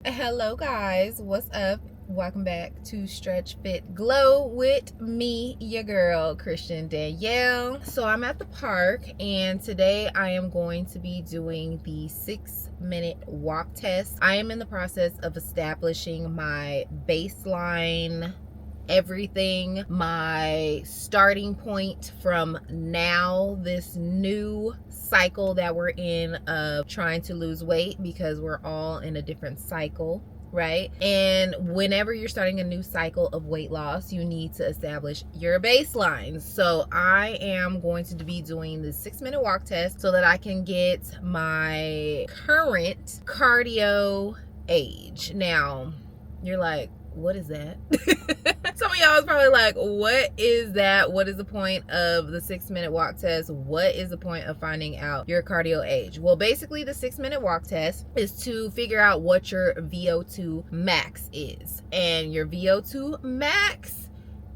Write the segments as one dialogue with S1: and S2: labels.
S1: Hello guys, what's up? Welcome back to Stretch Fit Glow with me, your girl Christian Danielle. So I'm at the park and today I am going to be doing the 6-minute walk test. I am in the process of establishing my baseline, everything, my starting point from now, this new cycle that we're in of trying to lose weight, because we're all in a different cycle, right? And whenever you're starting a new cycle of weight loss, you need to establish your baseline. So I am going to be doing the 6-minute walk test so that I can get my current cardio age. Now you're like, what is that? Some of y'all is probably like, what is that? What is the point of the 6-minute walk test? What is the point of finding out your cardio age? Well, basically the 6-minute walk test is to figure out what your VO2 max is. And your VO2 max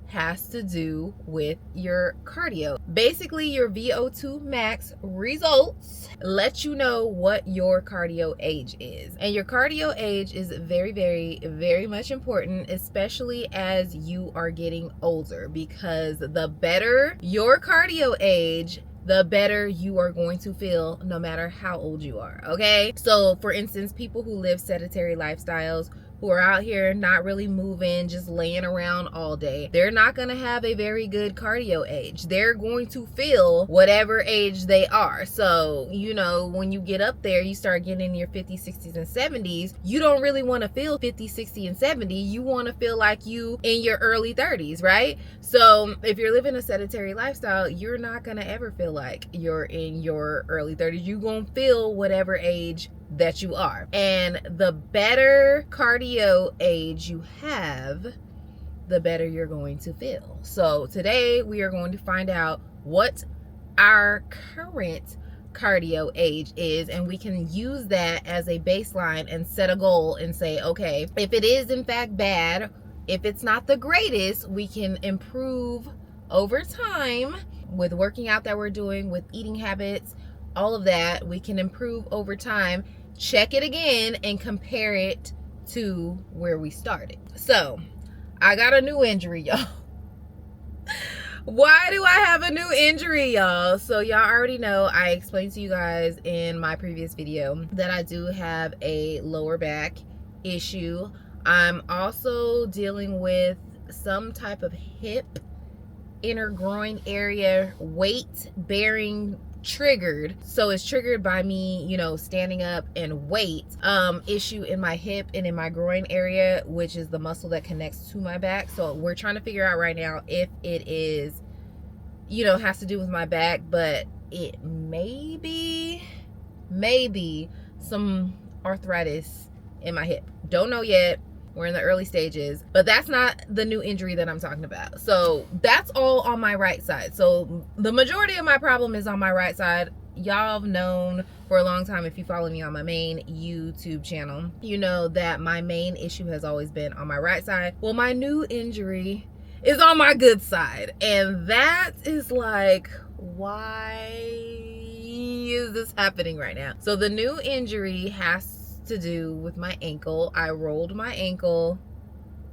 S1: has to do with your cardio. Basically, your VO2 max results let you know what your cardio age is. And your cardio age is very, very, very much important, especially as you are getting older, because the better your cardio age, the better you are going to feel no matter how old you are, okay? So for instance, people who live sedentary lifestyles, who are out here not really moving, just laying around all day, they're not going to have a very good cardio age. They're going to feel whatever age they are. So, you know, when you get up there, you start getting in your 50s, 60s, and 70s, you don't really want to feel 50, 60, and 70. You want to feel like you in your early 30s, right? So if you're living a sedentary lifestyle, you're not going to ever feel like you're in your early 30s. You're going to feel whatever age that you are. And the better cardio age you have, the better you're going to feel. So today we are going to find out what our current cardio age is, and we can use that as a baseline and set a goal and say, okay, if it is in fact bad, if it's not the greatest, we can improve over time with working out that we're doing, with eating habits, all of that. We can improve over time, check it again, and compare it to where we started. So I got a new injury, y'all. Why do I have a new injury, y'all? So y'all already know, I explained to you guys in my previous video that I do have a lower back issue. I'm also dealing with some type of hip, inner groin area, weight bearing triggered. So it's triggered by me, you know, standing up and weight issue in my hip and in my groin area, which is the muscle that connects to my back. So we're trying to figure out right now if it is, you know, has to do with my back, but it may be some arthritis in my hip. Don't know yet. We're in the early stages, but that's not the new injury that I'm talking about. So that's all on my right side. So the majority of my problem is on my right side. Y'all have known for a long time, if you follow me on my main YouTube channel, you know that my main issue has always been on my right side. Well, my new injury is on my good side. And that is like, why is this happening right now? So the new injury has to do with my ankle. I rolled my ankle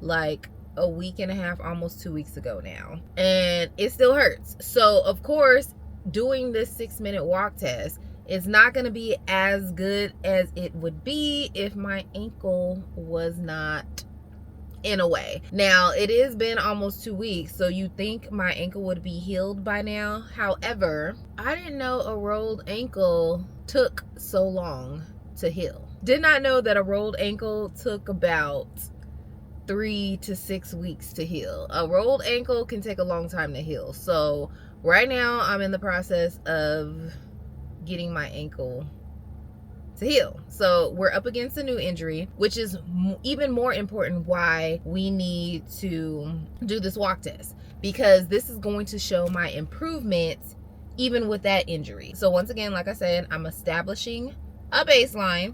S1: like a week and a half, almost 2 weeks ago now, and it still hurts. So of course, doing this 6-minute walk test is not going to be as good as it would be if my ankle was not in a way. Now, it has been almost 2 weeks, so you think my ankle would be healed by now. However, I didn't know a rolled ankle took so long to heal. Did not know that a rolled ankle took about 3 to 6 weeks to heal. A rolled ankle can take a long time to heal. So right now I'm in the process of getting my ankle to heal. So we're up against a new injury, which is even more important why we need to do this walk test, because this is going to show my improvements even with that injury. So once again, like I said, I'm establishing a baseline,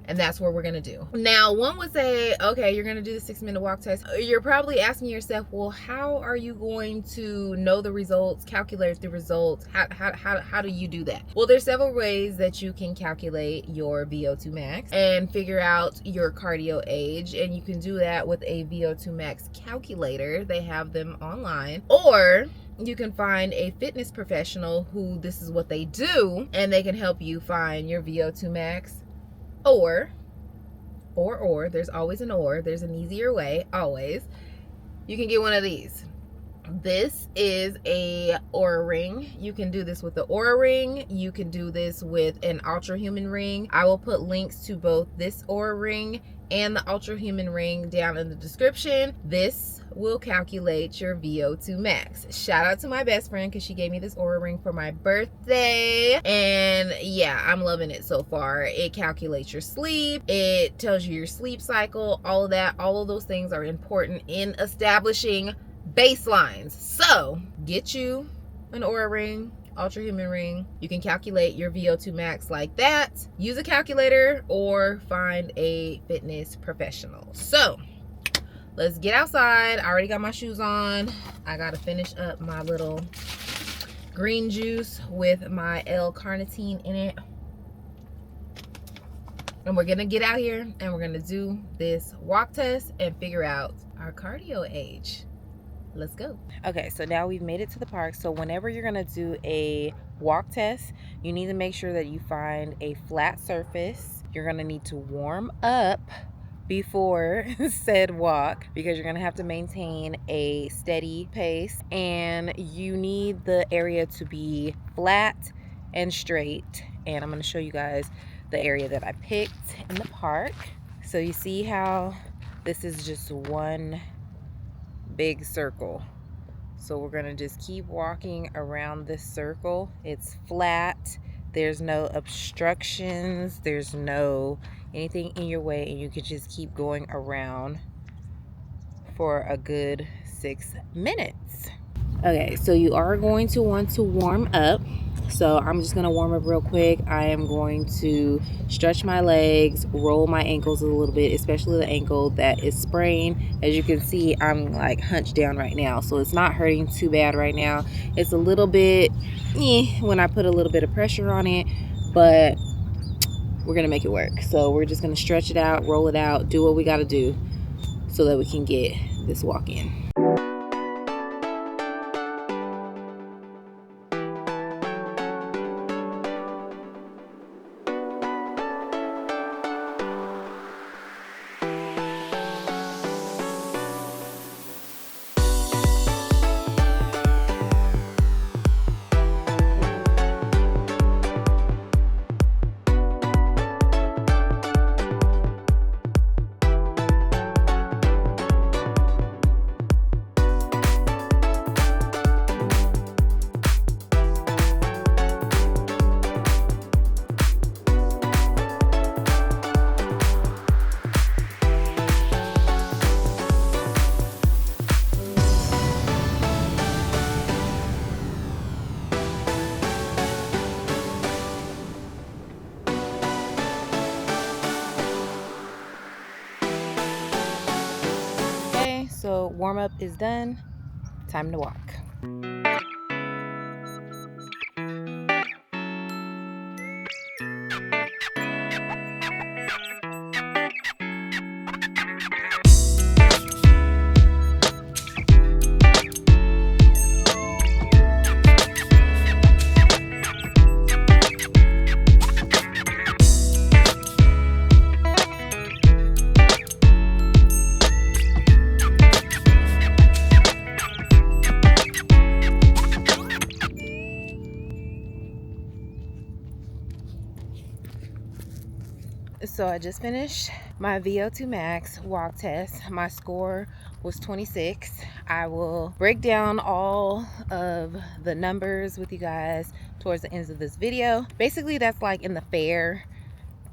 S1: And that's what we're gonna do. Now, one would say, okay, you're gonna do the 6-minute walk test. You're probably asking yourself, well, how are you going to know the results, calculate the results? How do you do that? Well, there's several ways that you can calculate your VO2 max and figure out your cardio age. And you can do that with a VO2 max calculator. They have them online. Or you can find a fitness professional who this is what they do, and they can help you find your VO2 max. Or, there's always an or, there's an easier way, always. You can get one of these. This is a Oura Ring. You can do this with the Oura Ring. You can do this with an Ultra Human Ring. I will put links to both this Oura Ring and the Ultra Human Ring down in the description. This will calculate your VO2 max. Shout out to my best friend because she gave me this Oura Ring for my birthday. And yeah, I'm loving it so far. It calculates your sleep. It tells you your sleep cycle, all of that. All of those things are important in establishing baselines. So get you an Oura Ring, Ultra Human Ring. You can calculate your VO2 max like that. Use a calculator or find a fitness professional. So let's get outside. I already got my shoes on. I gotta finish up my little green juice with my L-Carnitine in it. And we're gonna get out here and we're gonna do this walk test and figure out our cardio age. Let's go. Okay, so now we've made it to the park. So whenever you're gonna do a walk test, you need to make sure that you find a flat surface. You're gonna need to warm up before said walk because you're gonna have to maintain a steady pace, and you need the area to be flat and straight. And I'm gonna show you guys the area that I picked in the park. So you see how this is just one big circle. So we're gonna just keep walking around this circle. It's flat, there's no obstructions, there's no anything in your way, and you can just keep going around for a good 6 minutes. Okay, so you are going to want to warm up. So I'm just gonna warm up real quick. I am going to stretch my legs, roll my ankles a little bit, especially the ankle that is sprained. As you can see, I'm like hunched down right now, so it's not hurting too bad right now. It's a little bit when I put a little bit of pressure on it, but we're gonna make it work. So we're just gonna stretch it out, roll it out, do what we gotta do so that we can get this walk in. So warm up is done, time to walk. So I just finished my VO2 max walk test. My score was 26. I will break down all of the numbers with you guys towards the end of this video. Basically, that's like in the fair.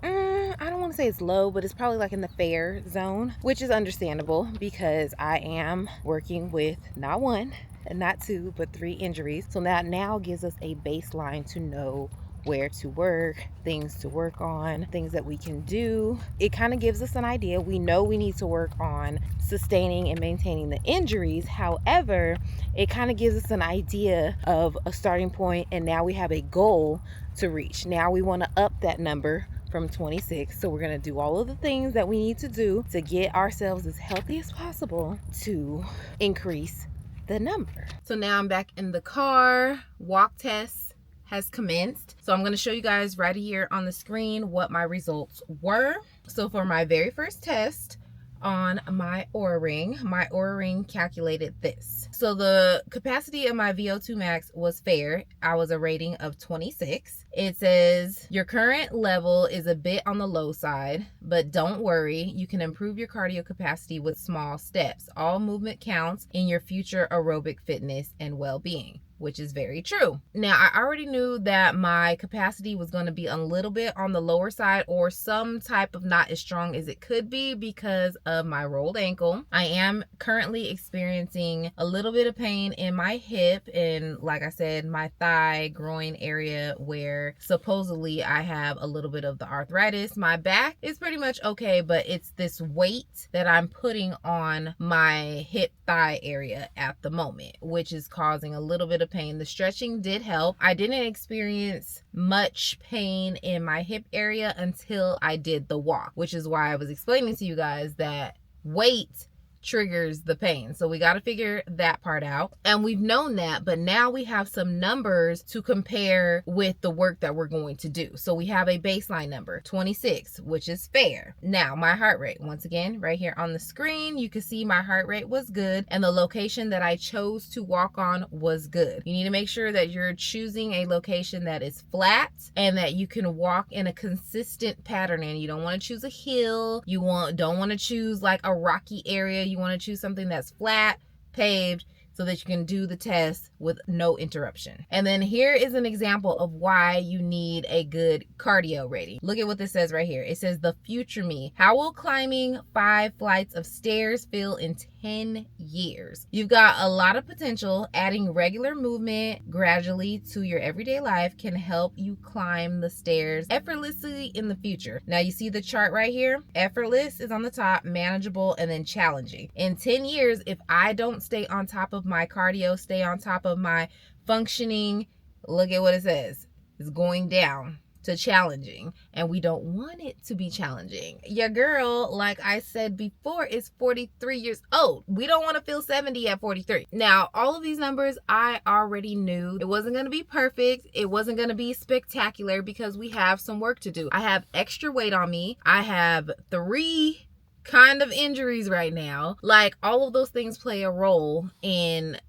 S1: I don't want to say it's low, but it's probably like in the fair zone, which is understandable because I am working with not one and not two, but 3 injuries. So that now gives us a baseline to know where to work, things to work on, things that we can do. It kind of gives us an idea. We know we need to work on sustaining and maintaining the injuries. However, it kind of gives us an idea of a starting point, and now we have a goal to reach. Now we want to up that number from 26. So we're going to do all of the things that we need to do to get ourselves as healthy as possible to increase the number. So now I'm back in the car. Walk test has commenced. So I'm going to show you guys right here on the screen what my results were. So for my very first test on my Oura Ring calculated this. So the capacity of my VO2 max was fair. I was a rating of 26. It says your current level is a bit on the low side, but don't worry, you can improve your cardio capacity with small steps. All movement counts in your future aerobic fitness and well-being, which is very true. Now, I already knew that my capacity was going to be a little bit on the lower side, or some type of not as strong as it could be because of my rolled ankle. I am currently experiencing a little bit of pain in my hip and, like I said, my thigh, groin area, where supposedly I have a little bit of the arthritis. My back is pretty much okay, but it's this weight that I'm putting on my hip thigh area at the moment, which is causing a little bit of pain. The stretching did help. I didn't experience much pain in my hip area until I did the walk, which is why I was explaining to you guys that weight triggers the pain. So we got to figure that part out. And we've known that, but now we have some numbers to compare with the work that we're going to do. So we have a baseline number, 26, which is fair. Now my heart rate, once again, right here on the screen, you can see my heart rate was good, and the location that I chose to walk on was good. You need to make sure that you're choosing a location that is flat and that you can walk in a consistent pattern in. You don't want to choose a hill. You don't want to choose like a rocky area. You want to choose something that's flat, paved, so that you can do the test with no interruption. And then here is an example of why you need a good cardio rating. Look at what this says right here. It says, the future me. How will climbing 5 flights of stairs feel in 10 years? You've got a lot of potential. Adding regular movement gradually to your everyday life can help you climb the stairs effortlessly in the future. Now you see the chart right here. Effortless is on the top, manageable, and then challenging. In 10 years, if I don't stay on top of my cardio, stay on top of my functioning, look at what it says. It's going down to challenging, and we don't want it to be challenging. Your girl, like I said before, is 43 years old. We don't want to feel 70 at 43. Now, all of these numbers I already knew. It wasn't going to be perfect. It wasn't going to be spectacular because we have some work to do. I have extra weight on me. I have 3 kind of injuries right now. Like, all of those things play a role in,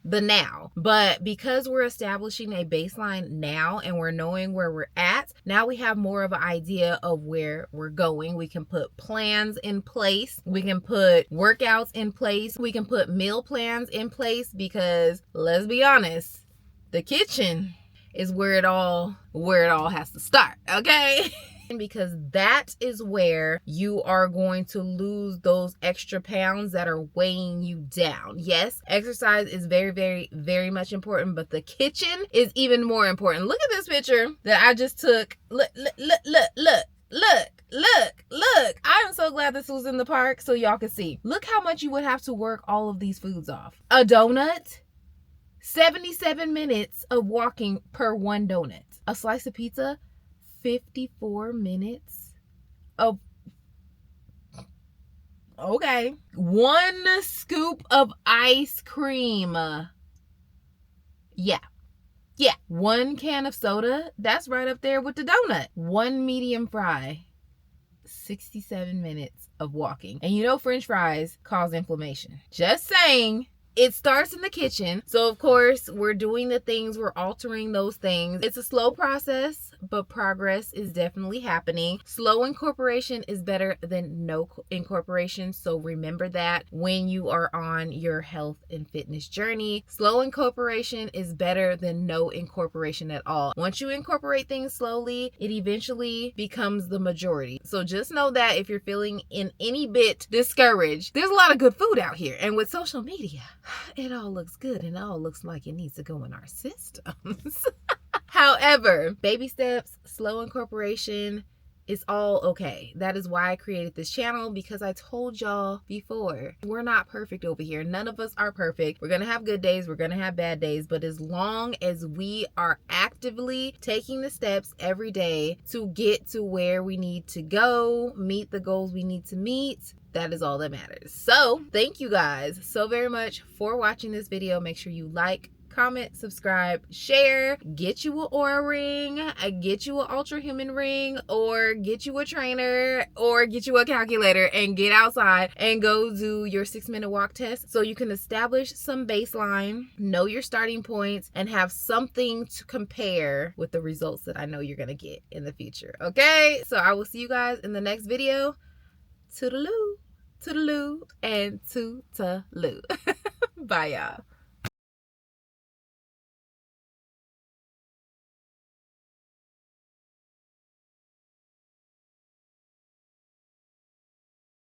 S1: the now. But because we're establishing a baseline now and we're knowing where we're at, now we have more of an idea of where we're going. We can put plans in place. We can put workouts in place. We can put meal plans in place, because let's be honest, the kitchen is where it all has to start, okay? Because that is where you are going to lose those extra pounds that are weighing you down. Yes, exercise is very, very, very much important, but the kitchen is even more important. Look at this picture that I just took. Look. I am so glad this was in the park so y'all can see. Look how much you would have to work all of these foods off. A donut, 77 minutes of walking per one donut. A slice of pizza, 54 minutes of, okay. 1 scoop of ice cream. Yeah. 1 can of soda, that's right up there with the donut. 1 medium fry, 67 minutes of walking. And French fries cause inflammation. Just saying. It starts in the kitchen. So of course, we're doing the things, we're altering those things. It's a slow process, but progress is definitely happening. Slow incorporation is better than no incorporation. So remember that when you are on your health and fitness journey. Slow incorporation is better than no incorporation at all. Once you incorporate things slowly, it eventually becomes the majority. So just know that if you're feeling in any bit discouraged, there's a lot of good food out here. And with social media, it all looks good and it all looks like it needs to go in our systems. However, baby steps, slow incorporation, it's all okay. That is why I created this channel, because I told y'all before, we're not perfect over here. None of us are perfect. We're gonna have good days, we're gonna have bad days, but as long as we are actively taking the steps every day to get to where we need to go, meet the goals we need to meet, that is all that matters. So thank you guys so very much for watching this video. Make sure you like, comment, subscribe, share, get you an Oura Ring, get you an Ultra Human Ring, or get you a trainer, or get you a calculator, and get outside and go do your 6-minute walk test so you can establish some baseline, know your starting points, and have something to compare with the results that I know you're gonna get in the future. Okay, so I will see you guys in the next video. Toodaloo, toodaloo, and toodaloo. Bye, y'all.